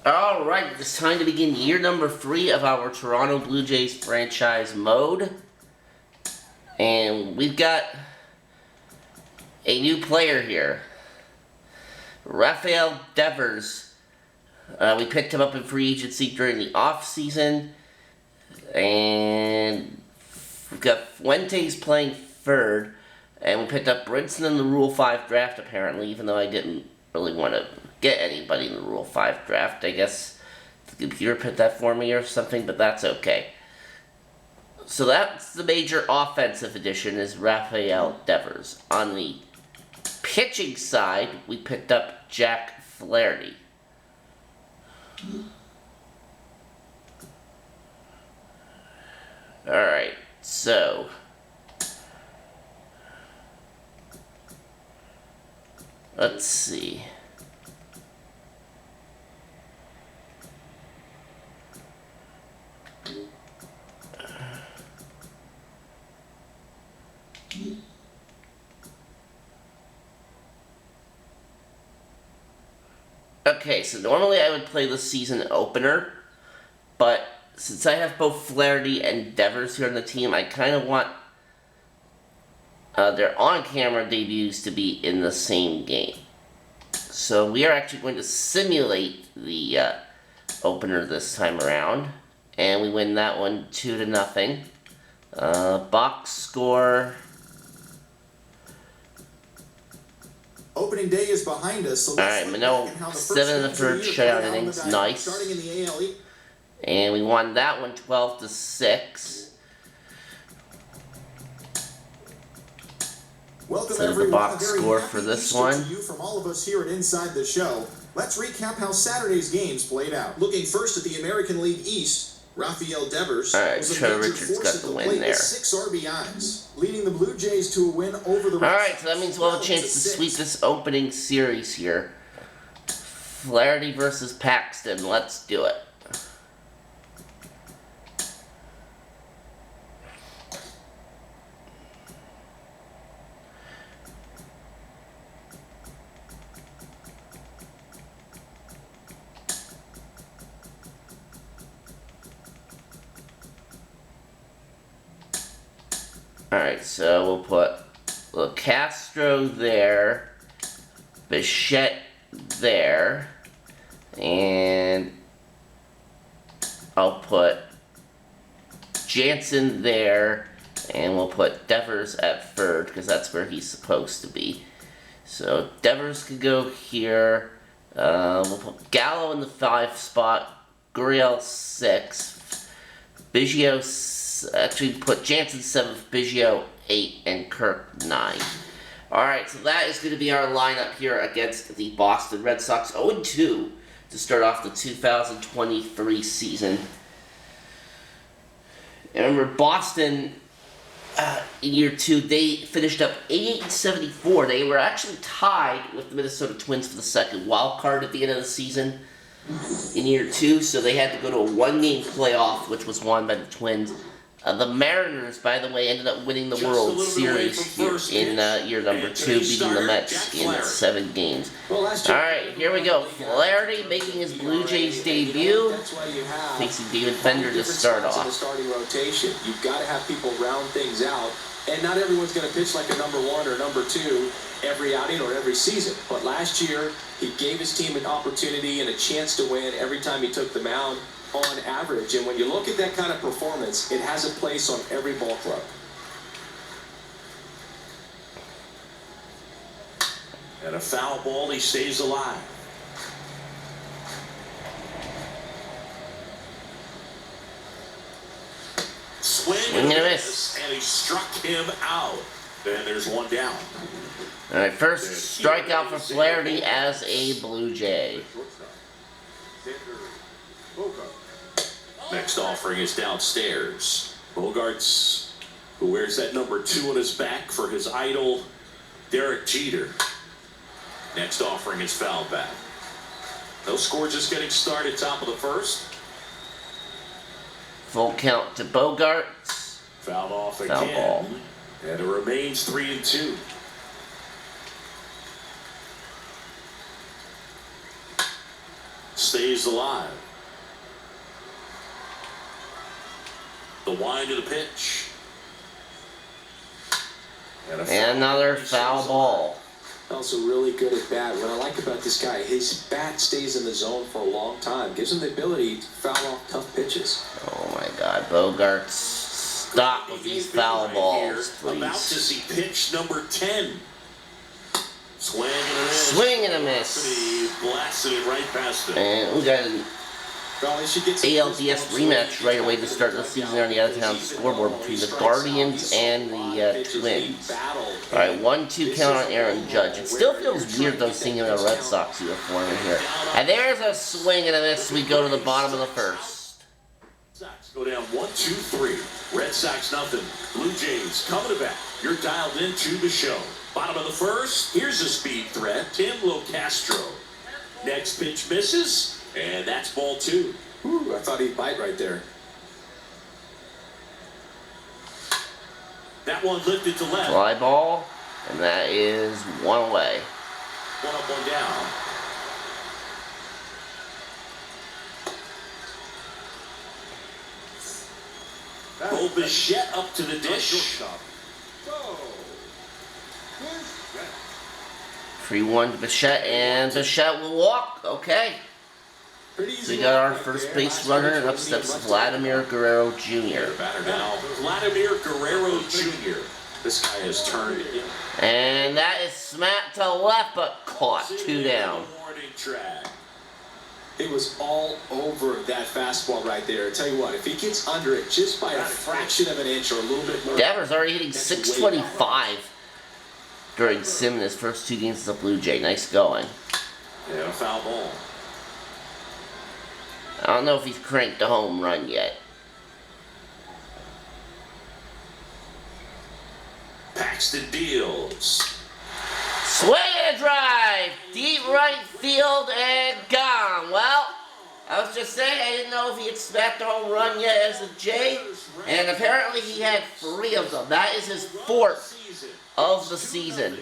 Alright, it's time to begin year number 3 of our Toronto Blue Jays franchise mode. And we've got a new player here. Rafael Devers. We picked him up in free agency during the off-season. And we've got Fuentes playing third. And we picked up Brinson in the Rule 5 draft, apparently, even though I didn't really want to get anybody in the Rule 5 draft. I guess the computer put that for me or something, but that's okay. So that's the major offensive addition, is Rafael Devers. On the pitching side, we picked up Jack Flaherty. Alright, so let's see. Okay, so normally I would play the season opener, but since I have both Flaherty and Devers here on the team, I kind of want their on-camera debuts to be in the same game. So we are actually going to simulate the opener this time around, and we win that one 2-0. Box score. Opening day is behind us. So alright, Mano, 7 1/3 shutout innings, nice. Starting in the AL. And we won that one 12-6. Welcome So the box score for this one. To you from all of us here at Inside the Show. Let's recap how Saturday's games played out. Looking first at the American League East, Rafael Devers was a major force at the plate with 6 RBIs, leading the Blue Jays to a win over the Alright, so that means we'll have a chance to sweep this opening series here. Flaherty versus Paxton, let's do it. Alright, so we'll put Castro there, Bichette there, and I'll put Jansen there, and we'll put Devers at third, because that's where he's supposed to be. So Devers could go here, we'll put Gallo in the 5 spot, Gurriel 6, Biggio actually put Jansen 7th, Biggio 8, and Kirk 9. Alright, so that is going to be our lineup here against the Boston Red Sox. 0-2 to start off the 2023 season. And remember, Boston, in year 2, they finished up 88-74. They were actually tied with the Minnesota Twins for the second wild card at the end of the season in year 2, so they had to go to a 1-game playoff, which was won by the Twins. The Mariners, by the way, ended up winning the World Series here in year number 2, beating the Mets in 7 games. Alright, here we go. Flaherty making his Blue Jays debut, facing David Fender to start off. The starting rotation. You've got to have people round things out, and not everyone's going to pitch like a number 1 or number 2 every outing or every season. But last year, he gave his team an opportunity and a chance to win every time he took the mound, on average. And when you look at that kind of performance, it has a place on every ball club. And a foul ball, he stays alive. Swing and a miss. And he struck him out. Then there's one down. Alright, first strikeout for Flaherty as a Blue Jay. Next offering is downstairs. Bogarts, who wears that number 2 on his back for his idol, Derek Jeter. Next offering is fouled back. No score, just getting started, top of the first. Full count to Bogarts. Fouled off Foul again. ball. And it remains 3-2. stays alive. The wind of the pitch. And another foul ball. Also really good at bat. What I like about this guy, his bat stays in the zone for a long time. Gives him the ability to foul off tough pitches. Oh my God, Bogarts, stop with these foul balls, please. About to see pitch number 10. Swing and a miss. Swing and a miss. He blasted it right past him. And we got an ALDS rematch right away to start the season on the out-of-town scoreboard between the Guardians and the Twins. Alright, 1-2 count on Aaron Judge. It still feels weird though seeing him in a Red Sox uniform in here. And there's a swing and a miss. We go to the bottom of the first. Sox go down 1-2-3. Red Sox nothing. Blue Jays coming to bat. You're dialed into the show. Bottom of the first. Here's a speed threat. Tim Locastro. Next pitch misses. And that's ball 2. Ooh, I thought he'd bite right there. That one lifted to left. Fly ball, and that is one away. One up, one down. Bo Bichette up to the dish. 3-1 to Bichette, and Bichette will walk. Okay. So we got our first base runner, and up steps Vladimir Guerrero Jr. Batter now, Vladimir Guerrero Jr. This guy has turned in. And that is smacked to left, but caught. 2 down. It was all over that fastball right there. I tell you what, if he gets under it just by a fraction of an inch or a little bit more. Devers already hitting 625 during Simmons' first 2 games as a Blue Jay. Nice going. Yeah, foul ball. I don't know if he's cranked a home run yet. Paxton deals. Swing and a drive! Deep right field and gone. Well, I was just saying I didn't know if he had smacked a home run yet as a Jay. And apparently he had 3 of them. That is his 4th of the season.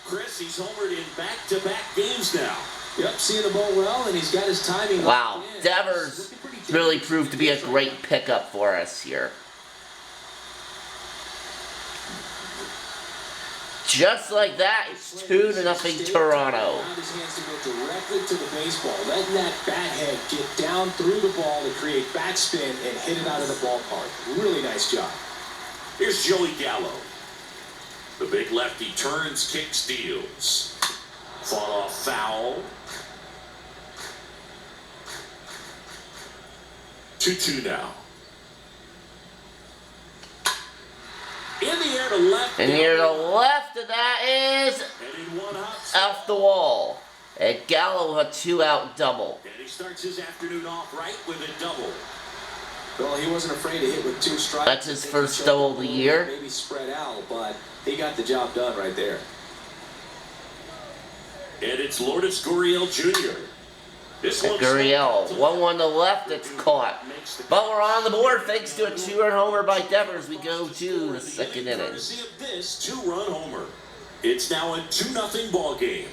Chris, he's homered in back-to-back games now. Yep, seeing the ball well, and he's got his timing. Wow, Devers really proved to be a great pickup for us here. Just like that, it's 2-0 Toronto. His hands to go directly to the baseball, letting that bat head get down through the ball to create backspin and hit it out of the ballpark. Really nice job. Here's Joey Gallo. The big lefty turns, kicks, deals. Fought off foul. 2-2 now. In the air to left. In the air to left, and that is off the wall. And Gallo with a 2-out double. And he starts his afternoon off right with a double. Well, he wasn't afraid to hit with 2 strikes. That's his first double of the year. Maybe spread out, but he got the job done right there. And it's Lourdes Gurriel Jr. This one's Gurriel, 1-1 to left, it's caught. But we're on the board thanks to a 2-run homer by Devers. We go to the second inning. Courtesy of this 2-run homer. It's now a 2-0 ball game.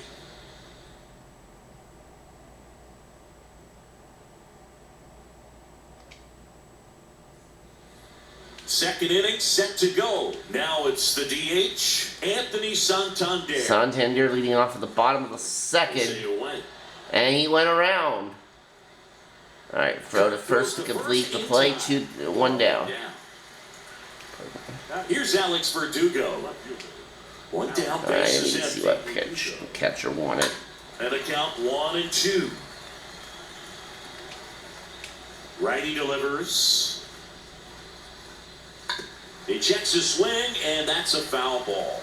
Second inning set to go. Now it's the DH, Anthony Santander. Santander leading off at the bottom of the second. And he went around. Alright, throw to first to complete the play. 1 down. Here's Alex Verdugo. 1 down. Alright, let me see what pitch the catcher wanted. And a count 1-2. Righty delivers. He checks his swing, and that's a foul ball.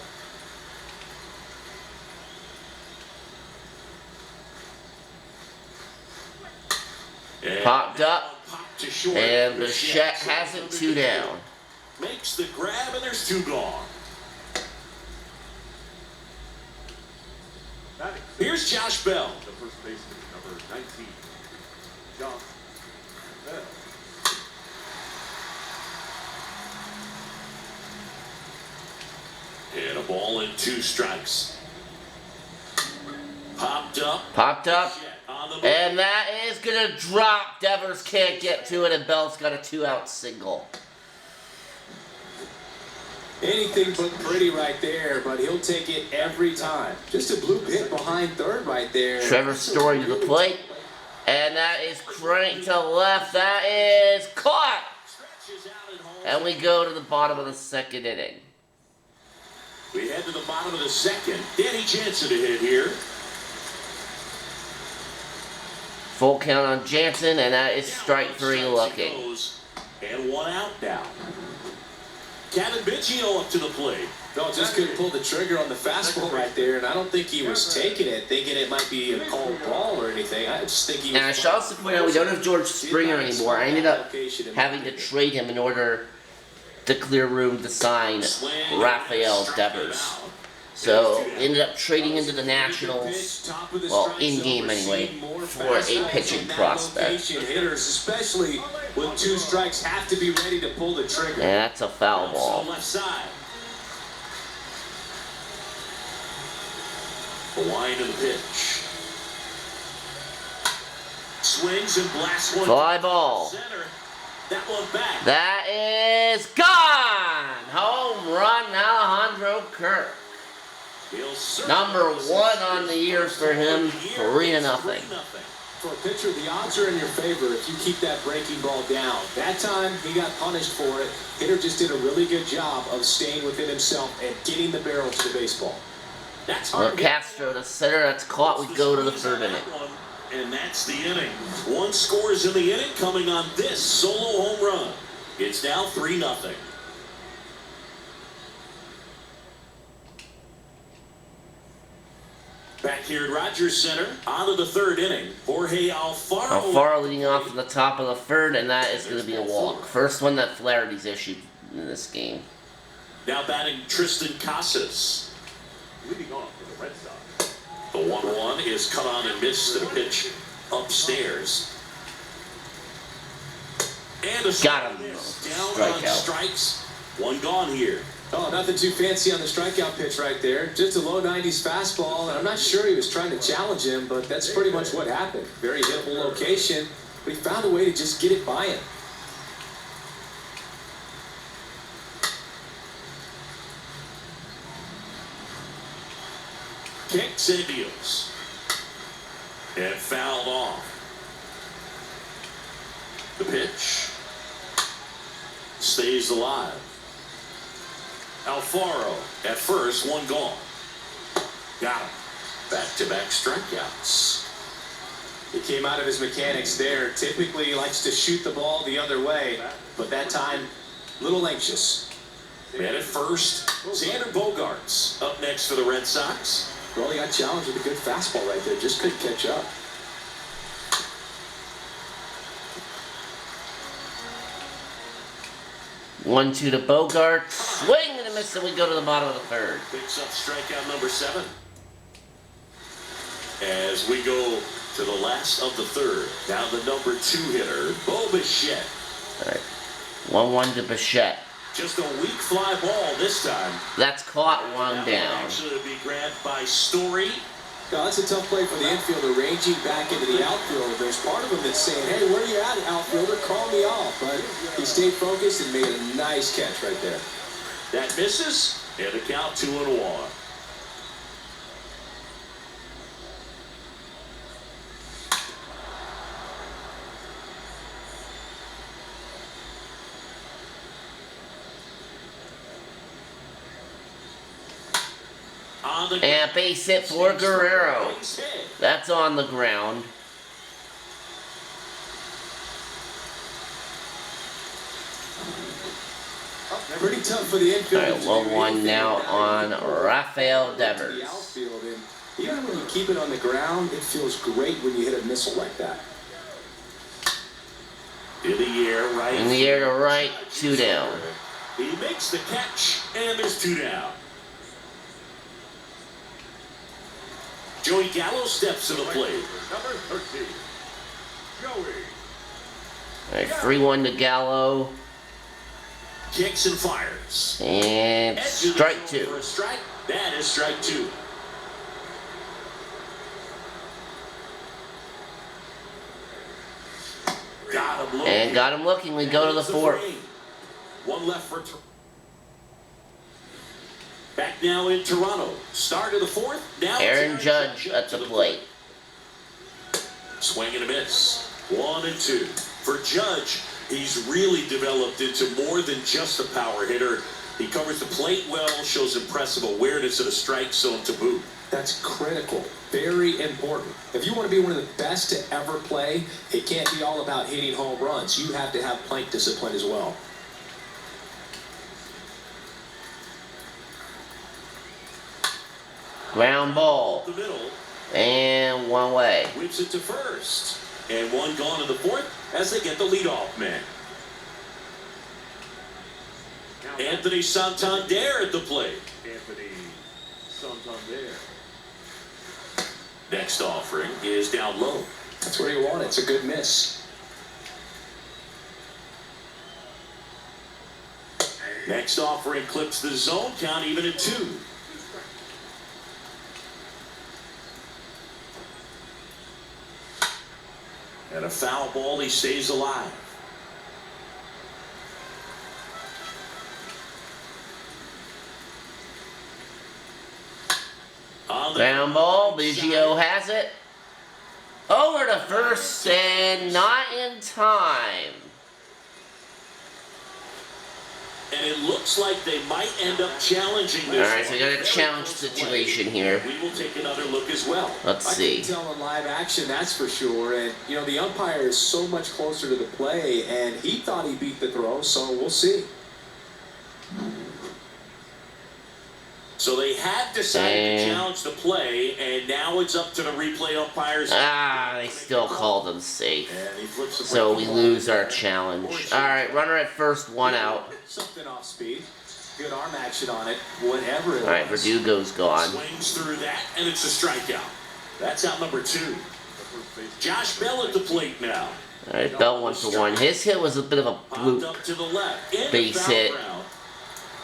And popped up, and Bichette has it 2 down. Makes the grab, and there's 2 gone. Here's Josh Bell. The first baseman, number 19, Josh Bell. And a ball and 2 strikes. Popped up. And that is gonna drop. Devers can't get to it, and Bell's got a 2-out single. Anything but pretty right there, but he'll take it every time. Just a blue hit behind third right there. Trevor Story to the plate. And that is cranked to left. That is caught. And we go to the bottom of the second inning. We head to the bottom of the second. Danny Jansen to hit here. Full count on Jansen, and that is strike 3 looking. And 1 out now. Kevin Biggio up to the plate. No, just couldn't pull the trigger on the fastball right there, and I don't think he was taking it, thinking it might be a called ball or anything. I just think he was... And I should also point out we don't have George Springer anymore. I ended up having to trade him in order to clear room to sign Rafael Devers. So, ended up trading into the Nationals, well, in-game anyway, for a pitching prospect. Hitters, especially when 2 strikes, have to be ready to pull the trigger. And that's a foul ball. Left side. A line to the pitch. Swings and blasts one. Fly ball. Center. That one back. That is gone! Home run, Alejandro Kirk. Number 1 on the year for him, 3-0. For a pitcher, the odds are in your favor if you keep that breaking ball down. That time, he got punished for it. Hitter just did a really good job of staying within himself and getting the barrel to the baseball. That's Castro to center, that's caught. We go to the 3rd inning. And that's the inning. 1 scores in the inning coming on this solo home run. It's now 3-0. Back here at Rogers Center, on to the 3rd inning. Jorge Alfaro. Alfaro leading off in the top of the 3rd, and that is going to be a walk. First one that Flaherty's issued in this game. Now batting Tristan Casas. Leading off for the Red Sox. The 1-1 is cut on and missed to the pitch upstairs. And a got him. Down on strikes. 1 gone here. Oh, nothing too fancy on the strikeout pitch right there. Just a low 90s fastball, and I'm not sure he was trying to challenge him, but that's pretty much what happened. Very hittable location, but he found a way to just get it by him. Kicks and deals. And fouled off. The pitch. Stays alive. Alfaro at first, 1 gone. Got him. Back-to-back strikeouts. He came out of his mechanics there. Typically, he likes to shoot the ball the other way, but that time, a little anxious. Man at first, Xander Bogaerts up next for the Red Sox. Well, he got challenged with a good fastball right there. Just couldn't catch up. One-two to Bogart. Swing and a miss, and we go to the bottom of the 3rd. Picks up strikeout number 7. As we go to the last of the 3rd. Now the number 2 hitter, Bo Bichette. All right. 1-1 to Bichette. Just a weak fly ball this time. That's caught, 1 down. Actually to be grabbed by Story. No, that's a tough play for the infielder, ranging back into the outfield. There's part of him that's saying, hey, where you at, outfielder? Call me off. But he stayed focused and made a nice catch right there. That misses, and the count 2-1. And base hit for Guerrero. That's on the ground. Pretty tough for the infield. All right, 1-1 now on Rafael Devers. Even when you keep it on the ground, it feels great when you hit a missile like that. In the air, right. In the air to right, 2 down. He makes the catch, and there's 2 down. Joey Gallo steps to the plate. Number 13, Joey. All right, 3-1 to Gallo. Kicks and fires. And strike 2. For a strike. That is strike 2. looking. And got him looking. We go to the fourth. One left for back now in Toronto. Start of the fourth. Now Aaron Judge at the plate. Swing and a miss. 1-2. For Judge, he's really developed into more than just a power hitter. He covers the plate well, shows impressive awareness of the strike zone to boot. That's critical. Very important. If you want to be one of the best to ever play, it can't be all about hitting home runs. You have to have plate discipline as well. Ground ball. The middle. And one away. Whips it to first. And one gone in the fourth as they get the leadoff man. Anthony Santander at the plate. Anthony Santander. Next offering is down low. That's where you want it. It's a good miss. Next offering clips the zone count even at 2. And a foul ball, he stays alive. Ground ball, Biggio has it. Over to first and not in time. And it looks like they might end up challenging this. Alright, so we got a challenge situation here. We will take another look as well. Let's I see. can tell in live action, that's for sure. And, you know, the umpire is so much closer to the play, and he thought he beat the throw, so we'll see. So they had decided to challenge the play, and now it's up to the replay umpires. They still called them safe. And he flips the So break we ball. lose our challenge. Alright, runner at first, one out. Something off speed. Good arm action on it. Whatever it Alright, was. Verdugo's gone. Swings through that, and it's a strikeout. That's out number 2. Josh Bell at the plate now. Alright, Bell 1 for 1. His hit was a bit of a Popped fluke up to the left. In the base foul hit. ground.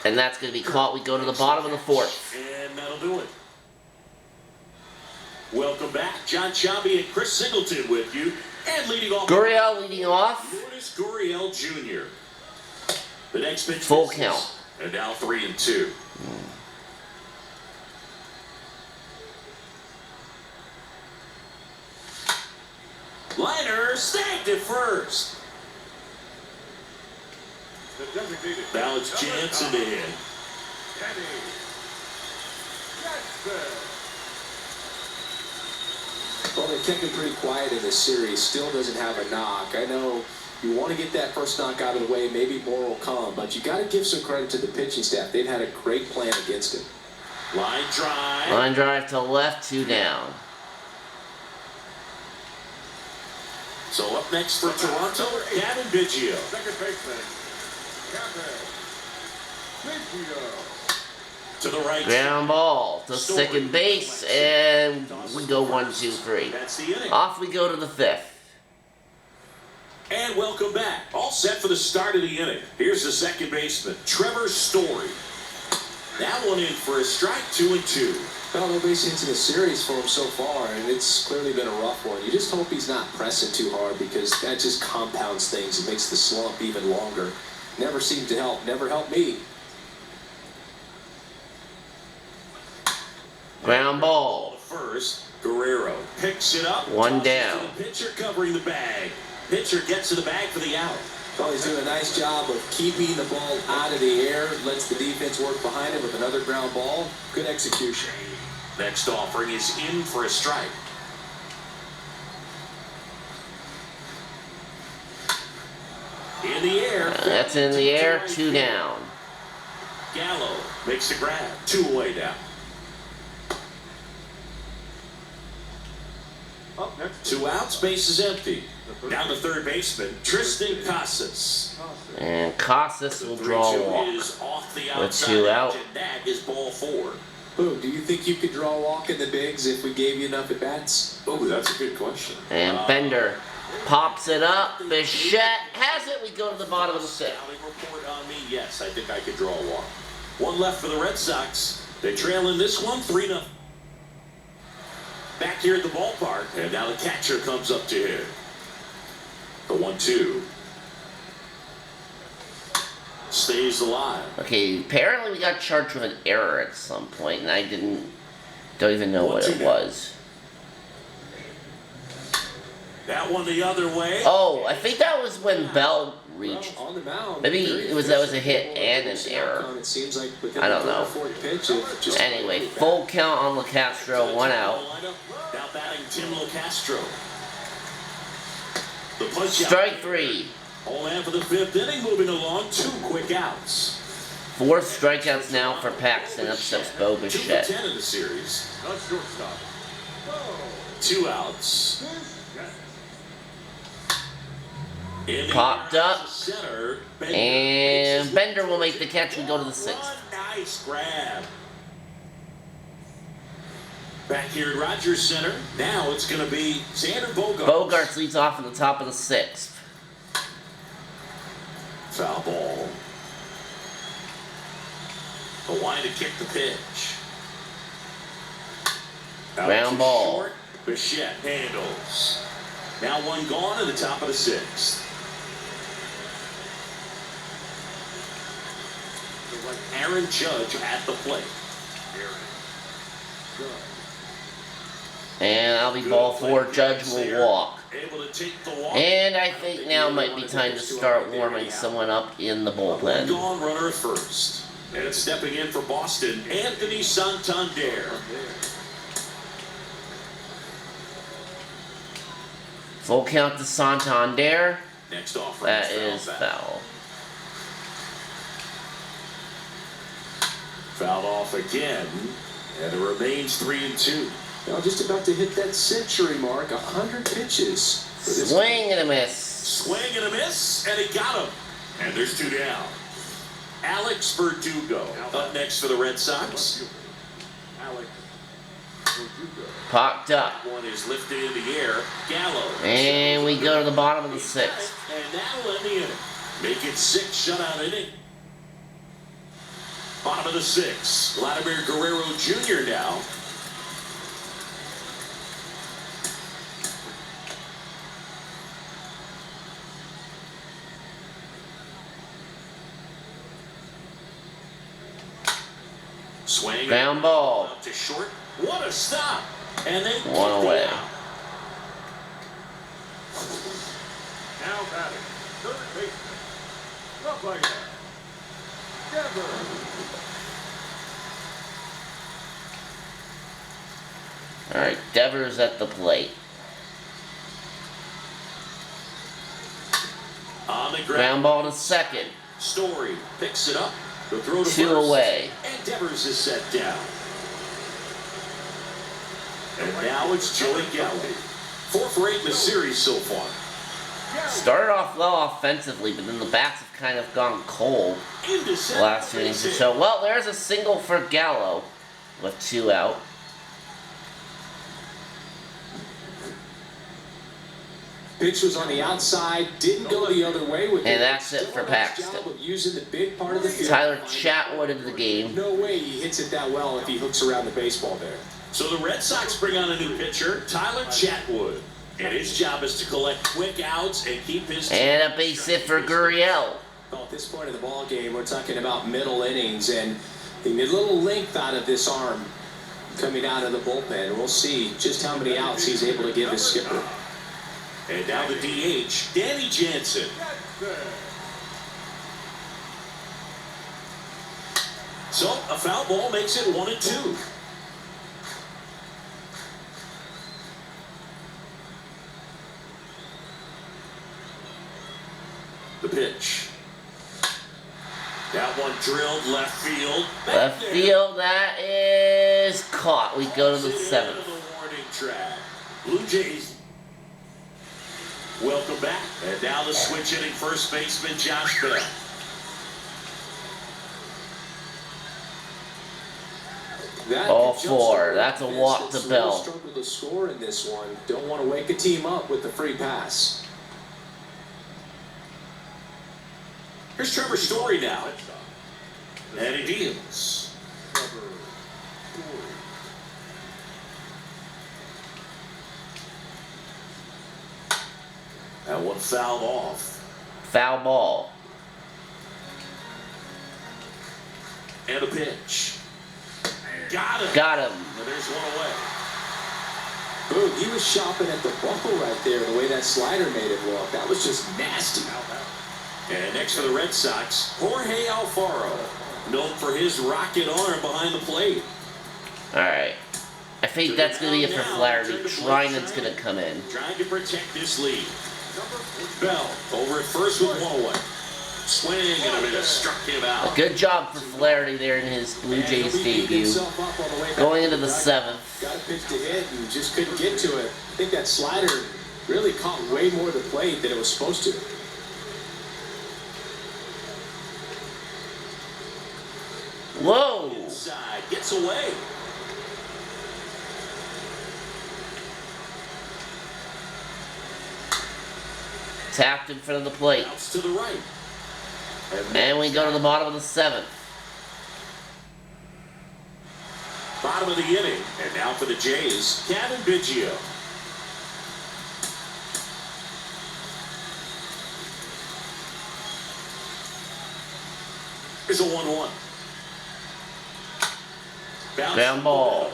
And that's going to be caught. We go to the bottom of the fourth. And that'll do it. Welcome back. John Chabi and Chris Singleton with you. And leading off. Gurriel leading off. Lourdes Gurriel Jr. The next pitch. Full misses. count. And now 3-2. Liner snagged at first. The designated. Now it's Jansen to hit. Danny Jansen. Well, they kept it pretty quiet in this series. Still doesn't have a knock. I know you want to get that first knock out of the way. Maybe more will come. But you got to give some credit to the pitching staff. They've had a great plan against him. Line drive. Line drive to left, 2 down. So up next for Toronto, Gavin Biggio. Second baseman. Gavin Biggio. To the right. Ground ball to second base, and we go 1, 2, 3. That's the inning. Off we go to the 5th. And welcome back. All set for the start of the inning. Here's the second baseman, Trevor Story. That one in for a strike, 2-2. Well, no base hits in the series for him so far, and it's clearly been a rough one. You just hope he's not pressing too hard because that just compounds things. It makes the slump even longer. Never seemed to help. Never helped me. Ground ball. First, Guerrero picks it up. 1 tosses down. to the pitcher covering the bag. Pitcher gets to the bag for the out. Well, he's doing a nice job of keeping the ball out of the air. Lets the defense work behind it with another ground ball. Good execution. Next offering is in for a strike. In the air. That's in the air, 2 down. Gallo makes the grab. 2 away now. Up next. 2 outs, base is empty. Down to third baseman, Tristan Casas. And Casas will The draw a 3-2 walk. is off the With outside 2 out. edge, and that is ball 4. Boo, do you think you could draw a walk in the bigs if we gave you enough at-bats? Oh, that's a good question. And Bender pops it up. Bichette has it. We go to the bottom of the 6th. Scouting report on me, yes, I think I could draw a walk. 1 left for the Red Sox. They trail in this one, 3-0. Back here at the ballpark, and now the catcher comes up to hit. The 1-2. stays alive. Okay, apparently we got charged with an error at some point, and I don't even know what it was. That one the other way. Oh, I think that was when Bell reached. Well, on the mound, Maybe that was a hit and an error. It seems like within I don't know. pitch, it just Anyway, full count on LeCastro, 1 out. Now batting Tim LeCastro. The punch Strike 3. All half of the 5th inning, moving along, 2 quick outs. 4 strikeouts now for Paxton, upsets Bo 2 Bichette. for 10 in the series. Not shortstop. 2 outs. Popped up. Center, And Bender will make the catch. We go to the 6th. Nice grab. Back here at Rogers Center. Now it's going to be Xander Bogaerts. Bogaerts leads off at the top of the 6th. Foul ball. The line to kick the pitch. Out Ground to ball. short. Bichette handles. Now 1 gone in the top of the 6th. Aaron Judge at the plate. And I'll be ball 4. Judge will walk. Able to take the walk. And I think now might be time to start warming someone up in the bullpen. Gone runner at first. And stepping in for Boston, Anthony Santander. Full count to Santander. Next offering. That is foul. Fouled off again, and it remains 3-2. Now just about to hit that century mark, 100 pitches. Swing and a miss. Swing and a miss, and he got him. And there's 2 down. Alex Verdugo up next for the Red Sox. Alex Verdugo. Popped up. One is lifted in the air. Gallo. And we go to the bottom of the 6th. And that'll end the inning. Make it 6 shutout inning. Bottom of the 6th. Vladimir Guerrero Jr. now. Swing. Ground ball. Out to short. What a stop. And they 1 away. Now batting. Third baseman. Umpire. Devers. Alright, Devers at the plate. On the Ground ball to 2nd. Story picks it up. The throw to 2 first. away. And Devers is set down. And now it's Joey Gallo. 4 for 8 in the series so far. Started off well offensively, but then the bats have kind of gone cold Into the center. last 2 innings or so. Well, there's a single for Gallo with 2 out. Pitch was on the outside, didn't go the other way with it. And that's it for Paxton. Job of using the big part of the field. Tyler Chatwood into the game. No way he hits it that well if he hooks around the baseball there. So the Red Sox bring on a new pitcher, Tyler Chatwood. And his job is to collect quick outs and keep his team. And a base hit for Gurriel. Well, at this point of the ball game, we're talking about middle innings, and they need a little length out of this arm coming out of the bullpen. We'll see just how many outs he's able to give his skipper. And now the DH, Danny Jansen. So a foul ball makes it 1-2. The pitch. That one drilled left field. Left field, that is caught. We go to the 7th. The warning track. Blue Jays. Welcome back. And now the switch hitting first baseman Josh Bell. All 4. That's a walk to Bell. Struggle to score in this one. Don't want to wake a team up with the free pass. Here's Trevor Story now. And he deals. That one fouled off. Foul ball. And a pitch. Got him. Got him. And there's one away. Boom, he was shopping at the ball right there, the way that slider made it look. That was just nasty. And next for the Red Sox, Jorge Alfaro, known for his rocket arm behind the plate. All right. I think that's going to be it for Flaherty. Treinen's going to come in. Trying to protect this lead. Bell over at first with one away. Swing and a miss, struck him out. A good job for Flaherty there in his Blue Jays debut. Going into the 7th. Got a pitch to hit and just couldn't get to it. I think that slider really caught way more of the plate than it was supposed to. Whoa! Inside, gets away. Tapped in front of the plate. Bounce to the right. And we go to the bottom of the 7th. Bottom of the inning. And now for the Jays, Kevin Biggio. Here's a 1-1. Ground ball.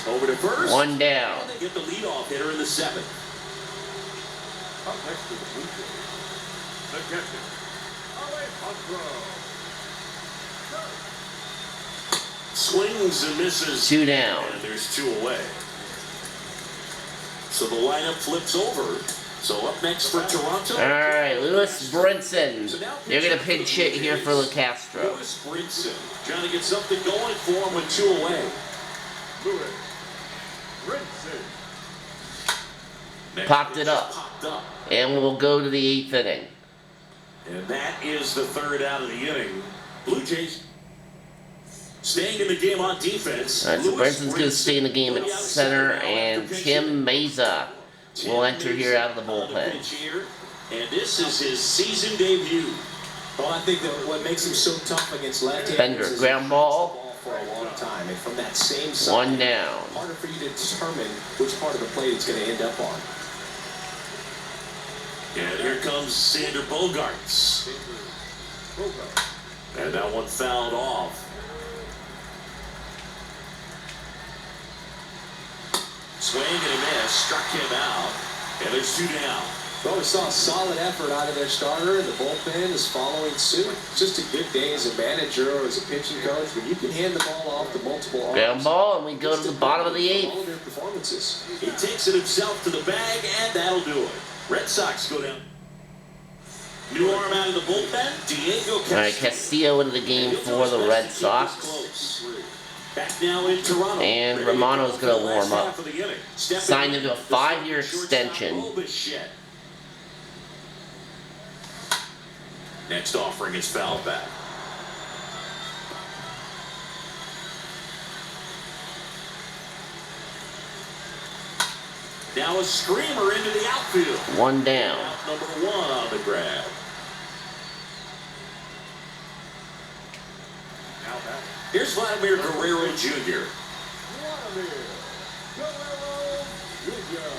Over to first. One down. And they get the leadoff hitter in the 7th. Up next to the Blue Jays, the catcher, Alejandro. Swings and misses. 2 down. And there's 2 away. So the lineup flips over. So up next for Toronto. All right, Lewis Brinson. You're going to pinch hit here for LeCastro. Lewis Brinson trying to get something going for him with 2 away. Lewis Brinson. Popped it up. Popped up. And we'll go to the 8th inning. And that is the 3rd out of the inning. Blue Jays staying in the game on defense. All right, so Brinson's going to stay in the game at center, and Tim Meza will enter here out of the bullpen. And this is his season debut. Well, I think that what makes him so tough against left-handers Bender, is ground ball. for a long time, and from that same side, 1 down. harder for you to determine which part of the plate it's going to end up on. And here comes Sander Bogarts. And that one fouled off. Swing and a miss, struck him out. And there's 2 down. Well, we saw a solid effort out of their starter, and the bullpen is following suit. It's just a good day as a manager or as a pitching coach when you can hand the ball off to multiple arms. Ground ball, and we go to the bottom of the 8th. All of their performances. He takes it himself to the bag, and that'll do it. Red Sox go down. New arm out of the bullpen, Diego Castillo. All right, Castillo into the game for the Red Sox. Back now in Toronto. And Romano's going to warm up. Signed into a 5-year extension. Next offering is fouled back. Now a screamer into the outfield. 1 down. Out number 1 on the grab. Now back. Here's Vladimir Guerrero Jr. Vladimir Guerrero Jr.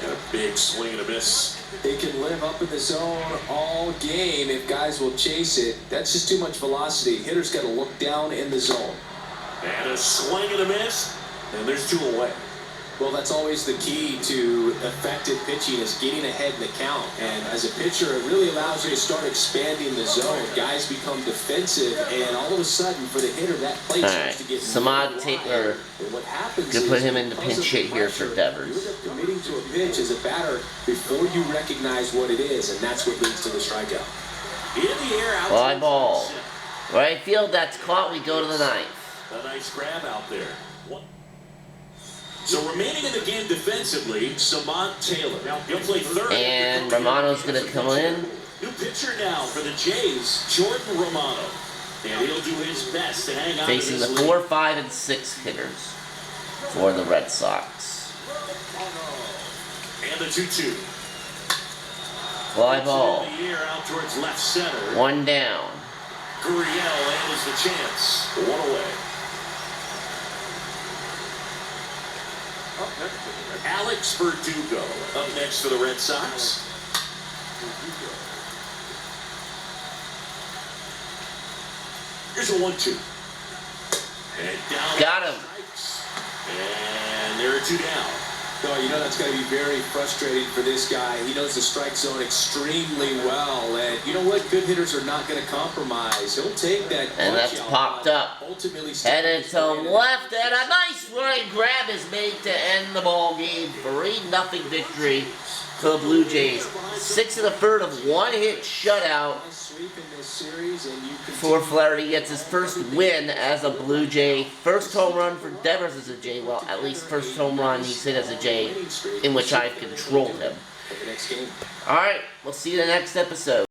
And a big swing and a miss. They can live up in the zone all game if guys will chase it. That's just too much velocity. Hitters got to look down in the zone. And a swing and a miss. And there's 2 away. Well, that's always the key to effective pitching is getting ahead in the count. And as a pitcher, it really allows you to start expanding the zone. Guys become defensive, and all of a sudden, for the hitter, that plate starts to get Samad Taylor. What happens Could is put him into because pinch of the hit here for pressure, Devers. You end up committing to a pitch as a batter before you recognize what it is, and that's what leads to the strikeout. In the air, out. Fly ball. Right field, that's caught. We go to the 9th. A nice grab out there. So remaining in the game defensively, Samad Taylor. He'll play 3rd. And Romano's going to come in. New pitcher now for the Jays, Jordan Romano. And he'll do his best to hang on Facing to the this 4, 5, and 6 hitters for the Red Sox. And the 2-2. Fly ball. In the air out towards left center. 1 down. Gurriel handles the chance. 1 away. Up next to the Red Alex Verdugo up next for the Red Sox. Here's a 1-2. And down. Got him. And there are 2 down. No, you know that's got to be very frustrating for this guy. He knows the strike zone extremely well, and you know what? Good hitters are not going to compromise. He'll take that. And that's popped up. Headed to left, and a nice running grab is made to end the ball game. 3-0 victory to the Blue Jays. 6 1/3 of 1-hit shutout for Flaherty. Gets his first win as a Blue Jay. First home run for Devers as a Jay. Well, at least first home run he's hit as a Jay in which I've controlled him. Alright, we'll see you in the next episode.